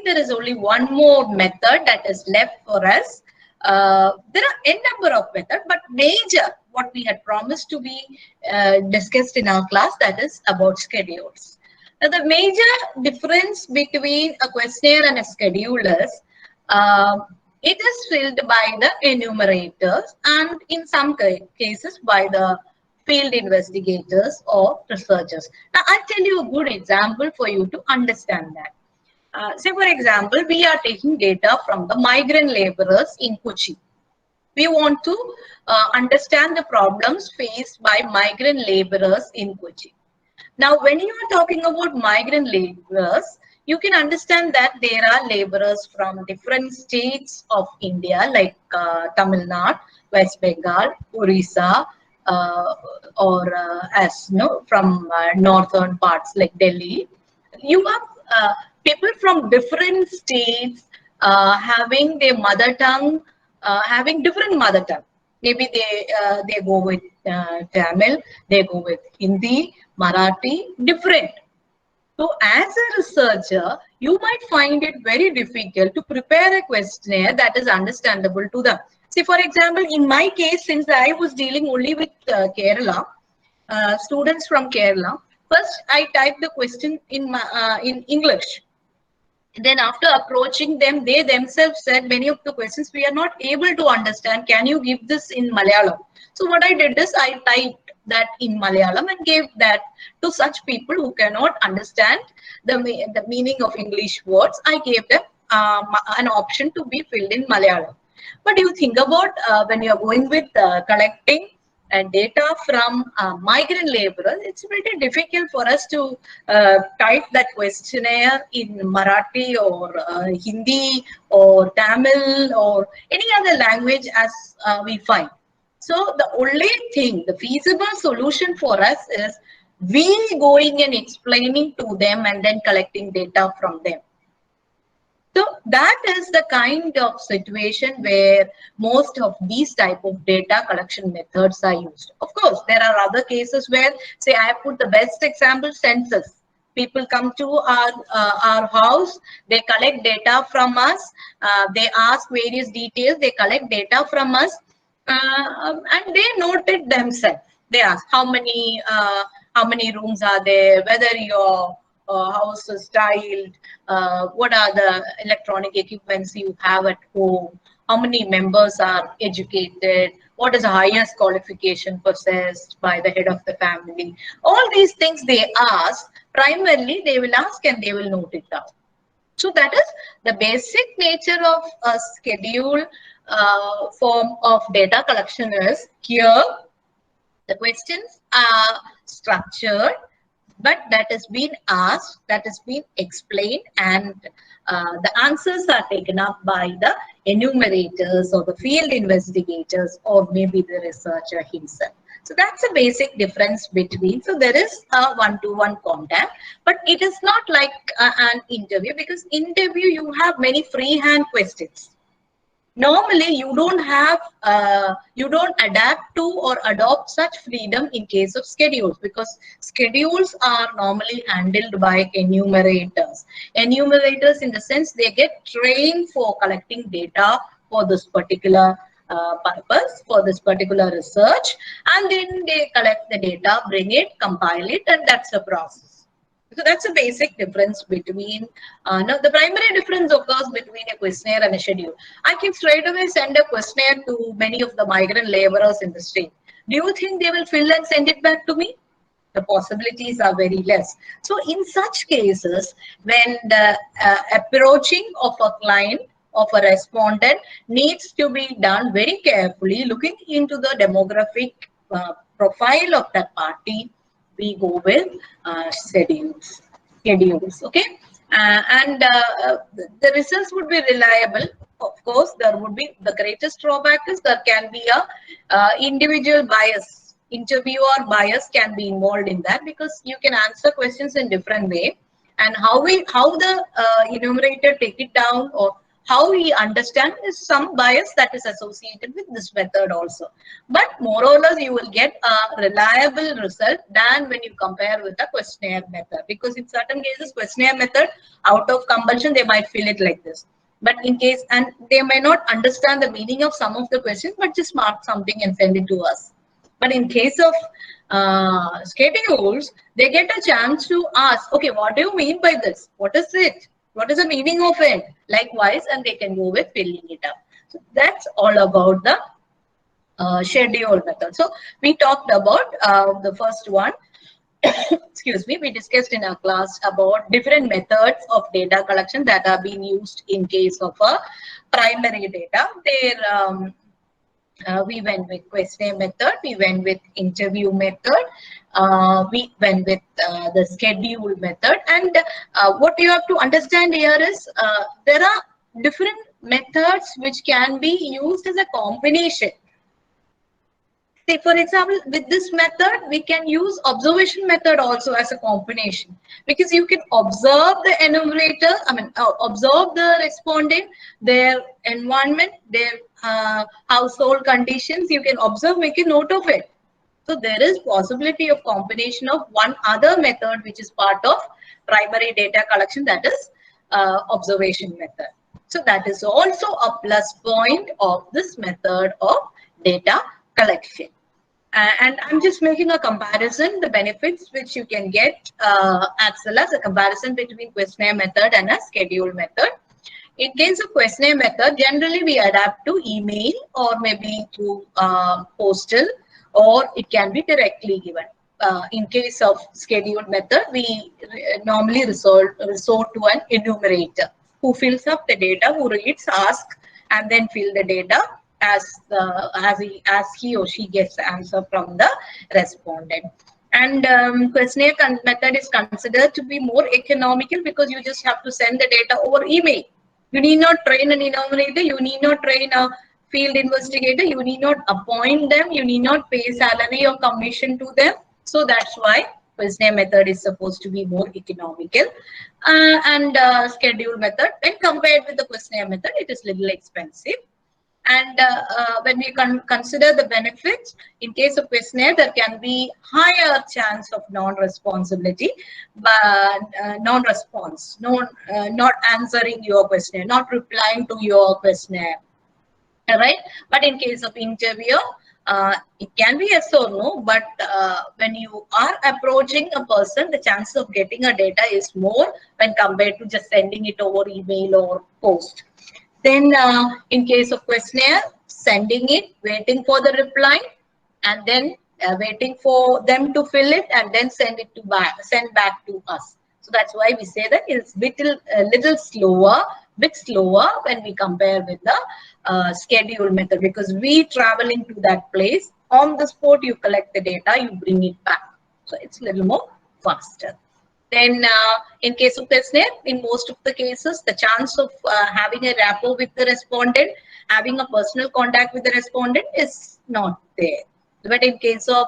there is only one more method that is left for us. There are n number of methods, but major what we had promised to be discussed in our class, that is about schedules. Now, the major difference between a questionnaire and a schedule is it is filled by the enumerators and in some cases by the field investigators or researchers. Now, I'll tell you a good example for you to understand that. Say, for example, we are taking data from the migrant laborers in Kochi. We want to understand the problems faced by migrant laborers in Kochi. Now, when you are talking about migrant laborers, you can understand that there are laborers from different states of India, like Tamil Nadu, West Bengal, Orissa, as you know, from northern parts like Delhi. You have people from different states having their mother tongue, having different mother tongue. Maybe they go with Tamil, they go with Hindi, Marathi, different. So as a researcher, you might find it very difficult to prepare a questionnaire that is understandable to them. See, for example, in my case, since I was dealing only with Kerala, students from Kerala, first I typed the question in English. Then after approaching them, they themselves said many of the questions we are not able to understand. Can you give this in Malayalam? So what I did is I typed that in Malayalam and gave that to such people who cannot understand the meaning of English words. I gave them an option to be filled in Malayalam. But you think about when you are going with collecting data from migrant laborers, it's pretty difficult for us to type that questionnaire in Marathi or Hindi or Tamil or any other language as we find. So the only thing, the feasible solution for us is we going and explaining to them and then collecting data from them. So that is the kind of situation where most of these type of data collection methods are used. Of course, there are other cases where, say, I put the best example, census. People come to our house, they collect data from us, they ask various details, they collect data from us, and they note it themselves. They ask how many rooms are there, whether your house is tiled, what are the electronic equipments you have at home, how many members are educated, what is the highest qualification possessed by the head of the family. All these things they ask, primarily they will ask and they will note it down. So that is the basic nature of a schedule form of data collection is here. The questions are structured, but that has been asked, that has been explained, and the answers are taken up by the enumerators or the field investigators or maybe the researcher himself. So that's a basic difference between. So there is a one-to-one contact, but it is not like an interview, because interview you have many freehand questions. Normally, you don't have, you don't adapt to or adopt such freedom in case of schedules, because schedules are normally handled by enumerators. Enumerators, in the sense, they get trained for collecting data for this particular purpose, for this particular research, and then they collect the data, bring it, compile it, and that's the process. So that's a basic difference between, now the primary difference occurs between a questionnaire and a schedule. I can straight away send a questionnaire to many of the migrant laborers in the state. Do you think they will fill and send it back to me? The possibilities are very less. So in such cases, when the approaching of a client, of a respondent needs to be done very carefully, looking into the demographic profile of that party, we go with schedules, okay? The results would be reliable. Of course, there would be, the greatest drawback is there can be a individual bias. Interviewer bias can be involved in that, because you can answer questions in different way, and how the enumerator take it down, or how we understand is some bias that is associated with this method also. But more or less, you will get a reliable result than when you compare with the questionnaire method. Because in certain cases, questionnaire method, out of compulsion, they might fill it like this. But in case, and they may not understand the meaning of some of the questions, but just mark something and send it to us. But in case of schedules, they get a chance to ask, okay, what do you mean by this? What is it? What is the meaning of it? Likewise, and they can go with filling it up. So that's all about the schedule method. So we talked about the first one. Excuse me, we discussed in our class about different methods of data collection that are being used in case of a primary data. We went with questionnaire method, we went with interview method, we went with the schedule method. And what you have to understand here is there are different methods which can be used as a combination. Say, for example, with this method, we can use observation method also as a combination, because you can observe the enumerator, observe the respondent, their environment, their household conditions. You can observe, make a note of it. So there is possibility of combination of one other method, which is part of primary data collection, that is observation method. So that is also a plus point of this method of data collection. And I'm just making a comparison, the benefits which you can get as well as a comparison between questionnaire method and a schedule method. In case of questionnaire method, generally we adapt to email or maybe through postal, or it can be directly given. In case of scheduled method, we normally resort to an enumerator who fills up the data, who reads, asks, and then fill the data as he or she gets the answer from the respondent. And questionnaire method is considered to be more economical because you just have to send the data over email. You need not train an enumerator, you need not train a field investigator, you need not appoint them, you need not pay salary or commission to them. So that's why questionnaire method is supposed to be more economical. And schedule method, when compared with the questionnaire method, it is little expensive. And when we consider the benefits, in case of questionnaire, there can be higher chance of non-responsibility, but non-response, not answering your questionnaire, not replying to your questionnaire. All right. But in case of interview, it can be yes or no, but when you are approaching a person, the chances of getting a data is more when compared to just sending it over email or post. Then in case of questionnaire, sending it, waiting for the reply, and then waiting for them to fill it and then send back to us. So that's why we say that it's little slower, bit slower when we compare with the schedule method, because we traveling to that place on the spot, you collect the data, you bring it back. So it's a little more faster. Then in case of questionnaire, in most of the cases, the chance of having a rapport with the respondent, having a personal contact with the respondent is not there. But in case of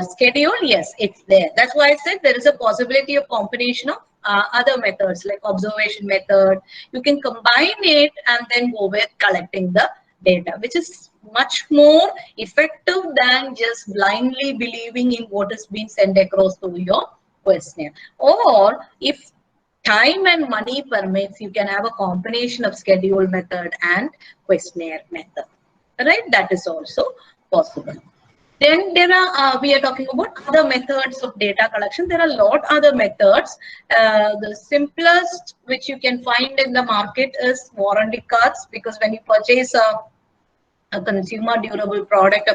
schedule, yes, it's there. That's why I said there is a possibility of combination of other methods like observation method. You can combine it and then go with collecting the data, which is much more effective than just blindly believing in what is being sent across to your questionnaire. Or if time and money permits, you can have a combination of schedule method and questionnaire method. Right? That is also possible. Then there are, we are talking about other methods of data collection. There are a lot other methods. The simplest which you can find in the market is warranty cards, because when you purchase a consumer durable product,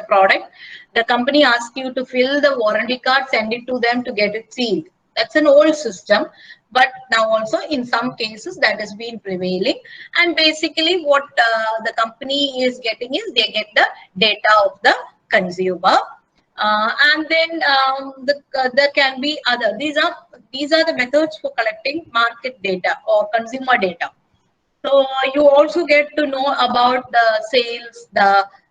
the company asks you to fill the warranty card, send it to them to get it sealed. That's an old system, but now also in some cases that has been prevailing. And basically what the company is getting is they get the data of the consumer, and then there can be other. These are the methods for collecting market data or consumer data. So you also get to know about the sales,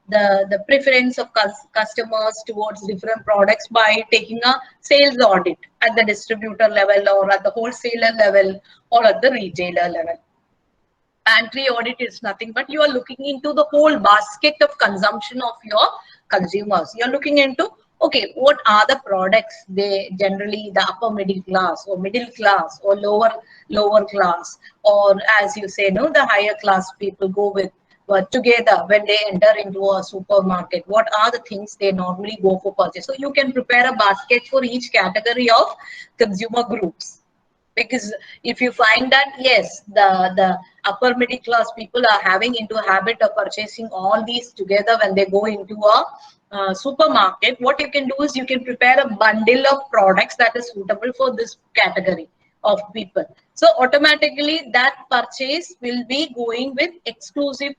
the preference of customers towards different products by taking a sales audit at the distributor level or at the wholesaler level or at the retailer level. Pantry audit is nothing but you are looking into the whole basket of consumption of your consumers. You're looking into, okay, what are the products they generally, the upper middle class or lower class, or as you say, no, the higher class people go with together when they enter into a supermarket. What are the things they normally go for purchase? So you can prepare a basket for each category of consumer groups. Because if you find that yes, the upper middle class people are having into a habit of purchasing all these together when they go into a supermarket, what you can do is you can prepare a bundle of products that is suitable for this category of people. So automatically that purchase will be going with exclusive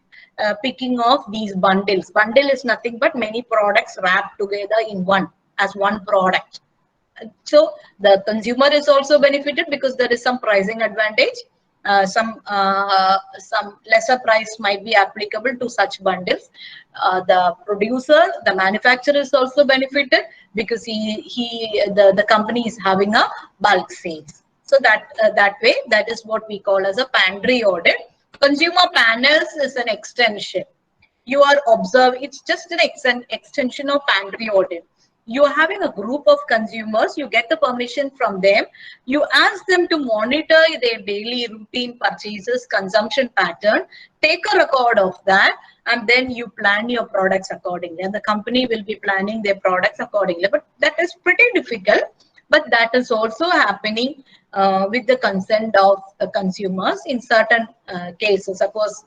picking of these bundles. Bundle is nothing but many products wrapped together in one as one product. So the consumer is also benefited because there is some pricing advantage. Some lesser price might be applicable to such bundles. The producer, the manufacturer is also benefited because the company is having a bulk sales. So that way, that is what we call as a pantry audit. Consumer panels is an extension. You are observing, it's just an extension of pantry audit. You are having a group of consumers, you get the permission from them, you ask them to monitor their daily routine purchases, consumption pattern, take a record of that, and then you plan your products accordingly. And the company will be planning their products accordingly. But that is pretty difficult, but that is also happening with the consent of consumers in certain cases. Suppose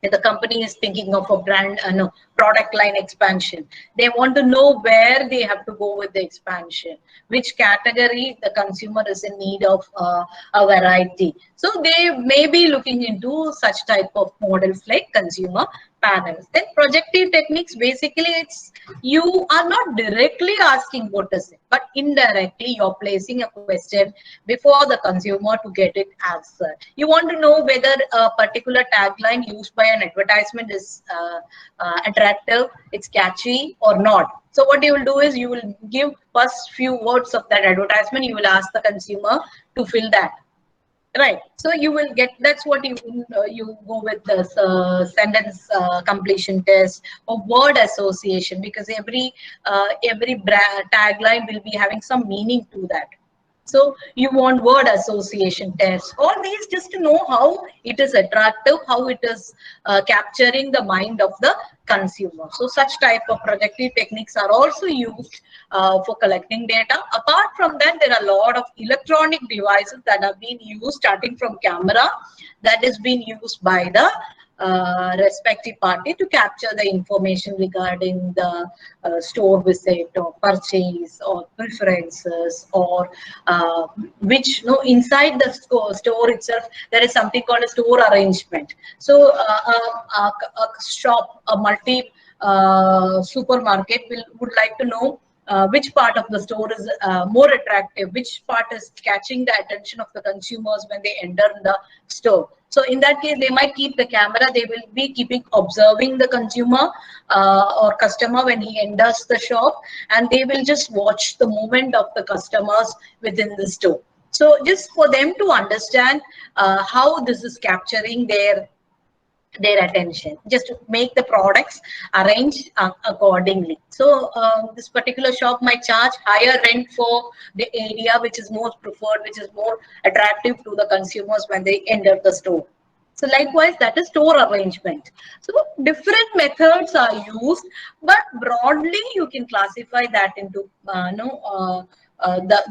if the company is thinking of a product line expansion, they want to know where they have to go with the expansion, which category the consumer is in need of a variety. So they may be looking into such type of models like consumer panels. Then projective techniques, basically it's you are not directly asking what is it, but indirectly you're placing a question before the consumer to get it answered. You want to know whether a particular tagline used by an advertisement is attractive, it's catchy or not. So what you will do is you will give first few words of that advertisement, you will ask the consumer to fill that. Right. So you will get, that's what you go with the sentence completion test or word association, because every brand tagline will be having some meaning to that. So you want word association tests, all these just to know how it is attractive, how it is capturing the mind of the consumer. So such type of projective techniques are also used for collecting data. Apart from that, there are a lot of electronic devices that have been used, starting from camera that is being used by the respective party to capture the information regarding the store visit or purchase or preferences, or which inside the store itself there is something called a store arrangement. So a shop, a multi supermarket would like to know which part of the store is more attractive, which part is catching the attention of the consumers when they enter the store. So in that case, they might keep the camera, they will be observing the consumer or customer when he enters the shop, and they will just watch the movement of the customers within the store. So just for them to understand how this is capturing their attention, just to make the products arranged accordingly. So this particular shop might charge higher rent for the area which is more preferred, which is more attractive to the consumers when they enter the store. So likewise, that is store arrangement. So different methods are used, but broadly you can classify that into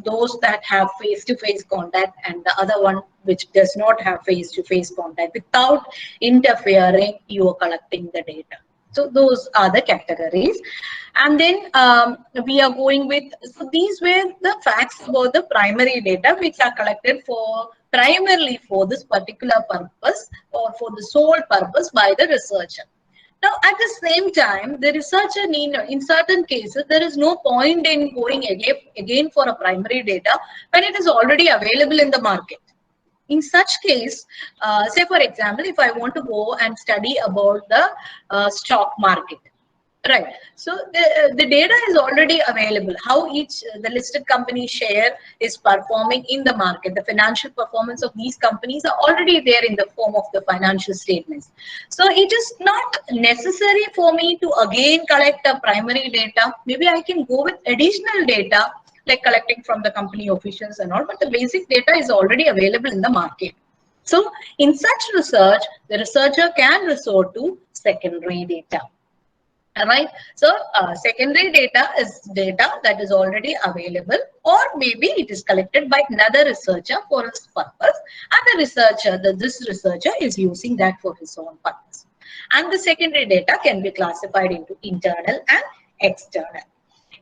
those that have face-to-face contact, and the other one which does not have face-to-face contact. Without interfering, you are collecting the data. So those are the categories. And then we are going with, so these were the facts about the primary data which are collected primarily for this particular purpose, or for the sole purpose by the researcher. Now, at the same time, the researcher in certain cases, there is no point in going again for a primary data when it is already available in the market. In such case, say for example, if I want to go and study about the stock market, Right. So the data is already available. How each the listed company share is performing in the market. The financial performance of these companies are already there in the form of the financial statements. So it is not necessary for me to again collect a primary data. Maybe I can go with additional data like collecting from the company officials and all, but the basic data is already available in the market. So in such research, the researcher can resort to secondary data. Right. So secondary data is data that is already available, or maybe it is collected by another researcher for his purpose, and the researcher, this researcher is using that for his own purpose. And the secondary data can be classified into internal and external.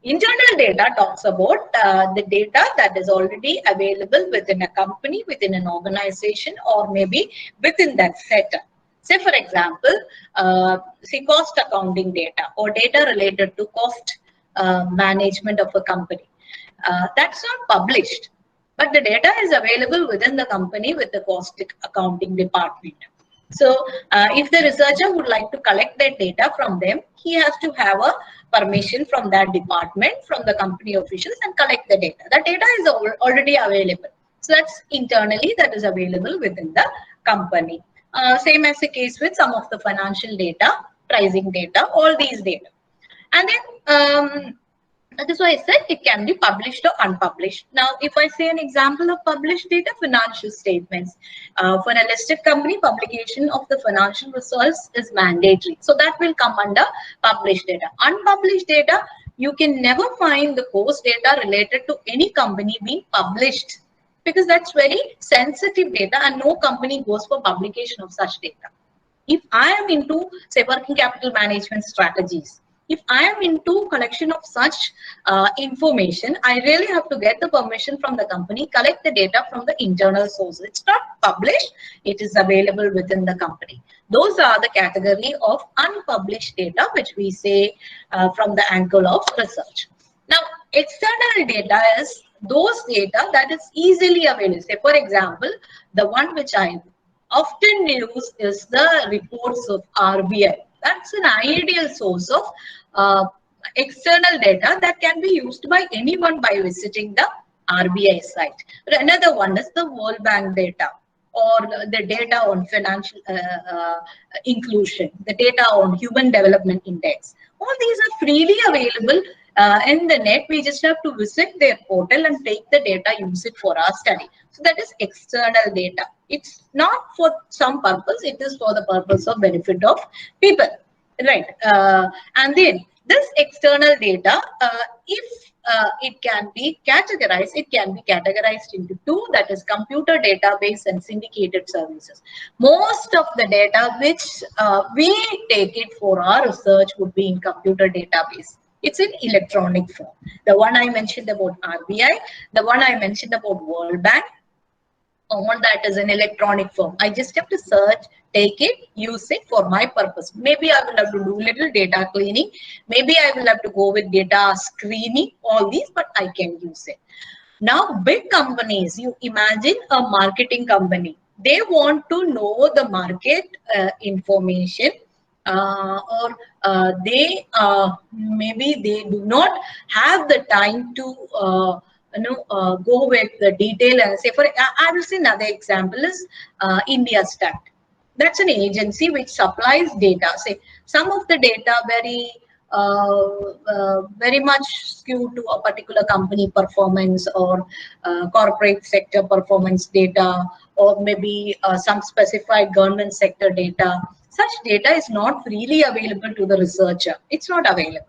Internal data talks about the data that is already available within a company, within an organization, or maybe within that setup. Say, for example, see cost accounting data or data related to cost management of a company. That's not published, but the data is available within the company with the cost accounting department. So if the researcher would like to collect that data from them, he has to have a permission from that department, from the company officials, and collect the data. The data is already available. So that's internally that is available within the company. Same as the case with some of the financial data, pricing data, all these data. And then that is why I said it can be published or unpublished. Now, if I say an example of published data, financial statements. For a listed company, publication of the financial results is mandatory. So that will come under published data. Unpublished data, you can never find the course data related to any company being published, because that's very sensitive data and no company goes for publication of such data. If I am into, say, working capital management strategies, if I am into collection of such information, I really have to get the permission from the company, collect the data from the internal source. It's not published, it is available within the company. Those are the category of unpublished data, which we say from the angle of research. Now, external data is those data that is easily available. Say, for example, the one which I often use is the reports of RBI. That's an ideal source of external data that can be used by anyone by visiting the RBI site. But another one is the World Bank data, or the data on financial inclusion, the data on Human Development Index. All these are freely available in the net. We just have to visit their portal and take the data, use it for our study. So that is external data. It's not for some purpose, it is for the purpose of benefit of people, right? And then this external data, if it can be categorized into two, that is computer database and syndicated services. Most of the data which we take it for our research would be in computer database. It's in electronic form. The one I mentioned about RBI, the one I mentioned about World Bank, all that is in electronic form. I just have to search, take it, use it for my purpose. Maybe I will have to do little data cleaning. Maybe I will have to go with data screening, all these, but I can use it. Now, big companies, you imagine a marketing company. They want to know the market information, or they maybe they do not have the time to go with the detail. And say, for I will say another example is India Stat. That's an agency which supplies data. Say some of the data very much skewed to a particular company performance, or corporate sector performance data, or maybe some specified government sector data. Such data is not freely available to the researcher. It's not available.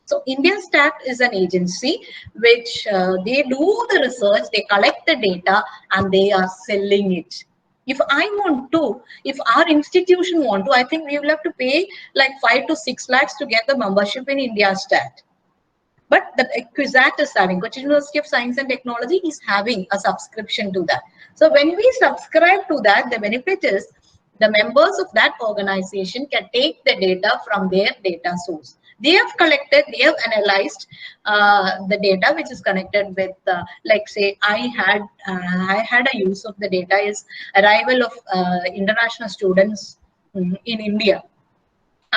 So India Stat is an agency which they do the research, they collect the data, and they are selling it. If I want to, if our institution want to, I think we will have to pay like 5 to 6 lakhs to get the membership in India Stat. But the QSAT is having, Cochin University of Science and Technology is having a subscription to that. So when we subscribe to that, the benefit is the members of that organization can take the data from their data source. They have collected, they have analyzed the data which is connected with, like say, I had a use of the data is arrival of international students in India.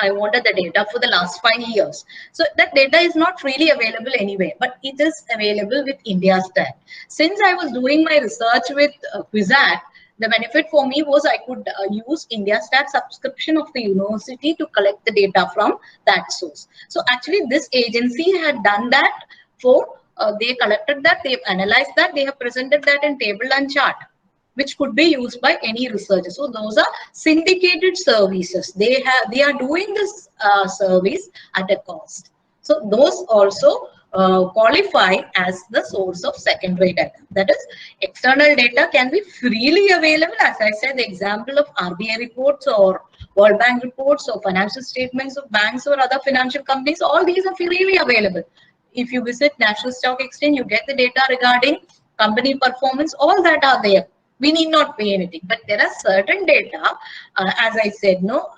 I wanted the data for the last 5 years. So that data is not freely available anywhere, but it is available with IndiaStat. Since I was doing my research with Quizat, the benefit for me was I could use IndiaStat subscription of the university to collect the data from that source. So actually this agency had done that for, they collected that, they've analyzed that, they have presented that in table and chart, which could be used by any researcher. So those are syndicated services. They are doing this service at a cost. So those also qualify as the source of secondary data. That is, external data can be freely available. As I said, the example of RBI reports or World Bank reports or financial statements of banks or other financial companies, all these are freely available. If you visit National Stock Exchange, you get the data regarding company performance, all that are there. We need not pay anything, but there are certain data, as I said, no,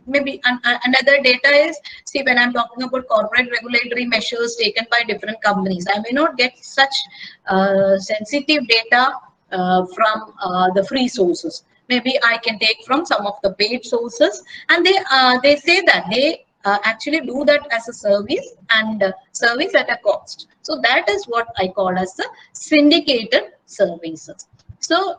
maybe another data is, see, when I'm talking about corporate regulatory measures taken by different companies, I may not get such sensitive data from the free sources. Maybe I can take from some of the paid sources, and they say that they actually do that as a service and service at a cost. So that is what I call as the syndicated services. So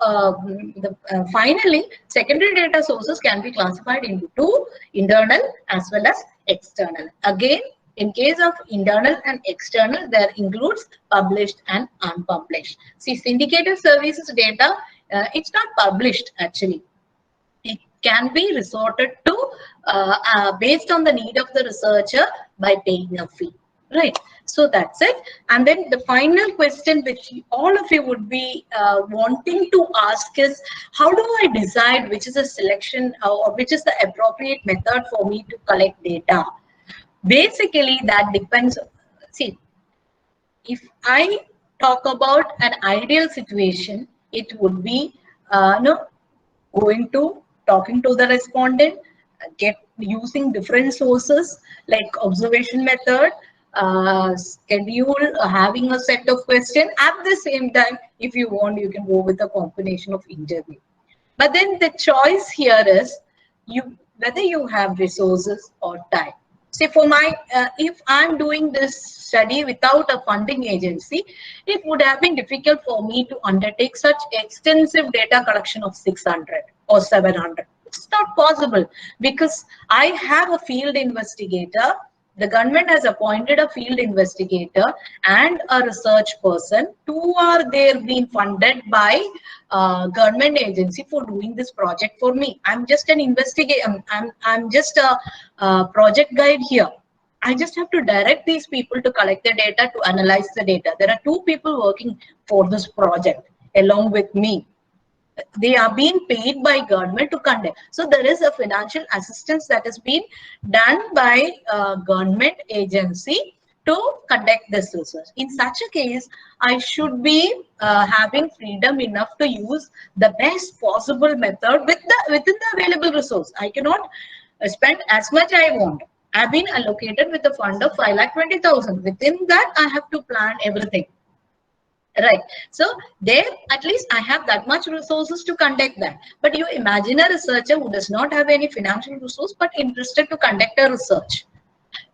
finally, secondary data sources can be classified into two, internal as well as external. Again, in case of internal and external, there includes published and unpublished. See, syndicated services data, it's not published actually. It can be resorted to based on the need of the researcher by paying a fee. Right. So that's it. And then the final question which all of you would be wanting to ask is, how do I decide which is a selection or which is the appropriate method for me to collect data? Basically, that depends. See, if I talk about an ideal situation, it would be no, going to talking to the respondent, get using different sources like observation method, schedule, having a set of questions. At the same time, if you want, you can go with a combination of interview. But then the choice here is you whether you have resources or time. See, for my, if I'm doing this study without a funding agency, it would have been difficult for me to undertake such extensive data collection of 600 or 700. It's not possible because I have a field investigator. The government has appointed a field investigator and a research person. Two are there being funded by government agency for doing this project for me. I'm just an investigator. I'm just a project guide here. I just have to direct these people to collect the data, to analyze the data. There are two people working for this project along with me. They are being paid by government to conduct. So there is a financial assistance that has been done by government agency to conduct this research. In such a case, I should be having freedom enough to use the best possible method within the available resource. I cannot spend as much I want. I've been allocated with a fund of 5,20,000. Within that, I have to plan everything. Right. So there, at least I have that much resources to conduct that. But you imagine a researcher who does not have any financial resource but interested to conduct a research.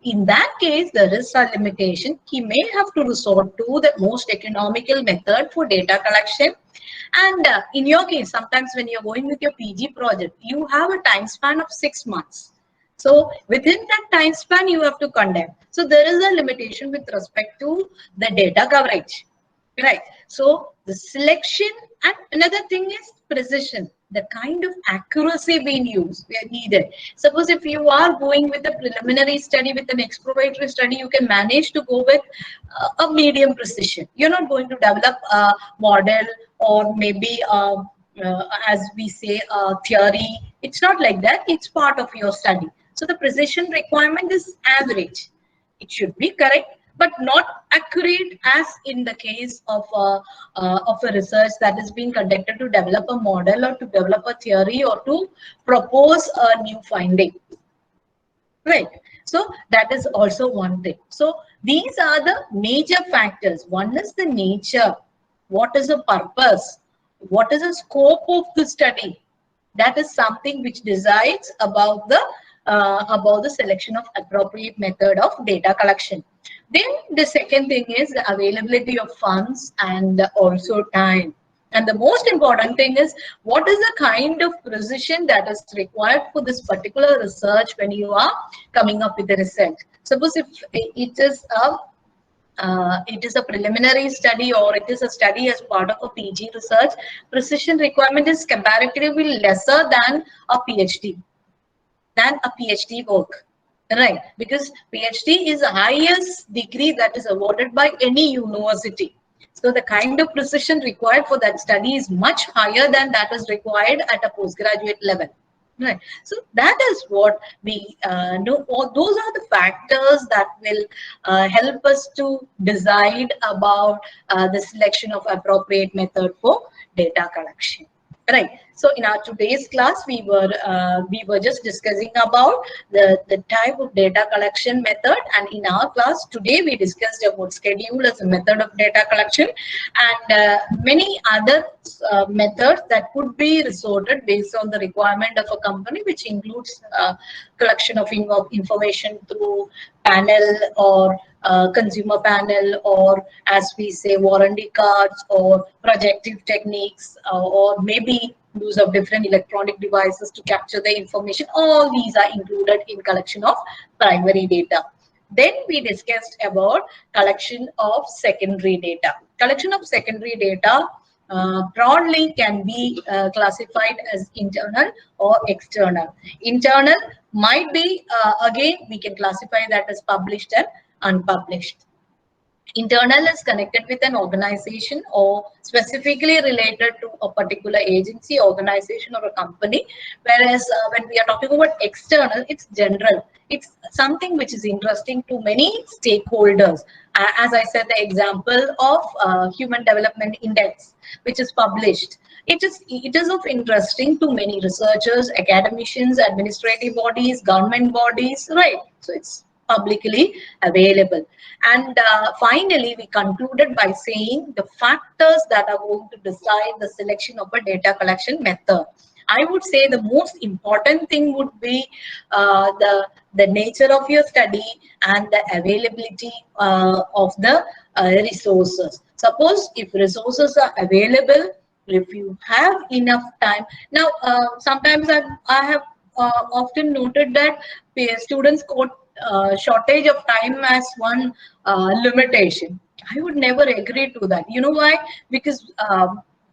In that case, there is a limitation. He may have to resort to the most economical method for data collection. And in your case, sometimes when you're going with your PG project, you have a time span of 6 months. So within that time span, you have to conduct. So there is a limitation with respect to the data coverage. Right. So the selection, and another thing is precision, the kind of accuracy being used, needed. Suppose if you are going with a preliminary study, with an exploratory study, you can manage to go with a medium precision. You're not going to develop a model or maybe as we say a theory. It's not like that. It's part of your study. So the precision requirement is average. It should be correct, but not accurate as in the case of a research that is being conducted to develop a model or to develop a theory or to propose a new finding. Right. So that is also one thing. So these are the major factors. One is the nature. What is the purpose? What is the scope of the study? That is something which decides about the about the selection of appropriate method of data collection. Then the second thing is the availability of funds and also time. And the most important thing is what is the kind of precision that is required for this particular research when you are coming up with the result. Suppose if it is a preliminary study or it is a study as part of a PG research, precision requirement is comparatively lesser than a PhD work, right? Because PhD is the highest degree that is awarded by any university. So the kind of precision required for that study is much higher than that is required at a postgraduate level. Right. So that is what we know. Or those are the factors that will help us to decide about the selection of appropriate method for data collection. Right. So in our today's class, we were just discussing about the type of data collection method, and in our class today we discussed about schedule as a method of data collection, and many other methods that could be resorted based on the requirement of a company, which includes collection of information through panel or consumer panel, or as we say warranty cards, or projective techniques, or maybe use of different electronic devices to capture the information. All these are included in collection of primary data. Then we discussed about collection of secondary data. Collection of secondary data broadly can be classified as internal or external. Internal might be, again, we can classify that as published and unpublished. Internal is connected with an organization or specifically related to a particular agency, organization, or a company. Whereas when we are talking about external, it's general. It's something which is interesting to many stakeholders. As I said, the example of Human Development Index, which is published. It is of interesting to many researchers, academicians, administrative bodies, government bodies, right? So it's publicly available. And finally, we concluded by saying the factors that are going to decide the selection of a data collection method. I would say the most important thing would be the nature of your study and the availability of the resources. Suppose if resources are available, if you have enough time. Now, sometimes I have often noted that students quote shortage of time as one limitation. I would never agree to that. You know why? Because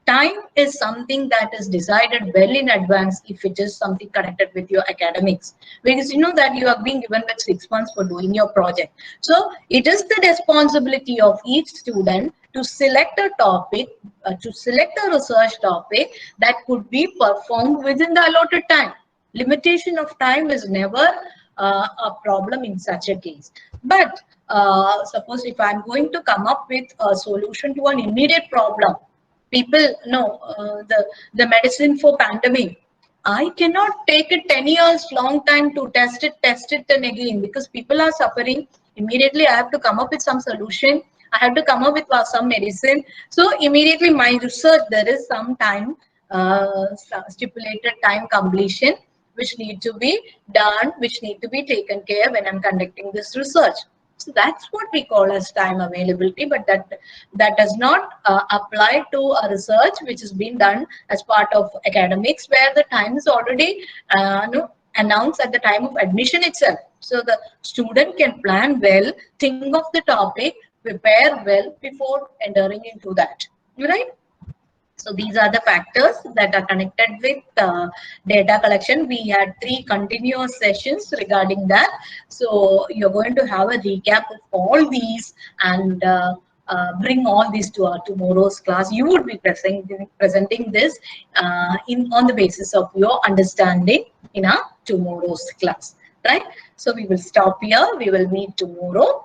time is something that is decided well in advance if it is something connected with your academics. Because you know that you are being given with 6 months for doing your project. So it is the responsibility of each student to select a topic, to select a research topic that could be performed within the allotted time. Limitation of time is never a problem in such a case. But suppose if I'm going to come up with a solution to an immediate problem, people know the medicine for pandemic. I cannot take it 10 years long time to test it and again, because people are suffering. Immediately I have to come up with some solution. I have to come up with some medicine. So immediately my research, there is some time, stipulated time completion, which need to be done, which need to be taken care when I'm conducting this research. So that's what we call as time availability, but that does not apply to a research which has been done as part of academics, where the time is already announced at the time of admission itself. So the student can plan well, think of the topic, prepare well before entering into that, right? So these are the factors that are connected with data collection. We had 3 continuous sessions regarding that. So you're going to have a recap of all these and bring all these to our tomorrow's class. You would be presenting this on the basis of your understanding in our tomorrow's class, right? So we will stop here. We will meet tomorrow.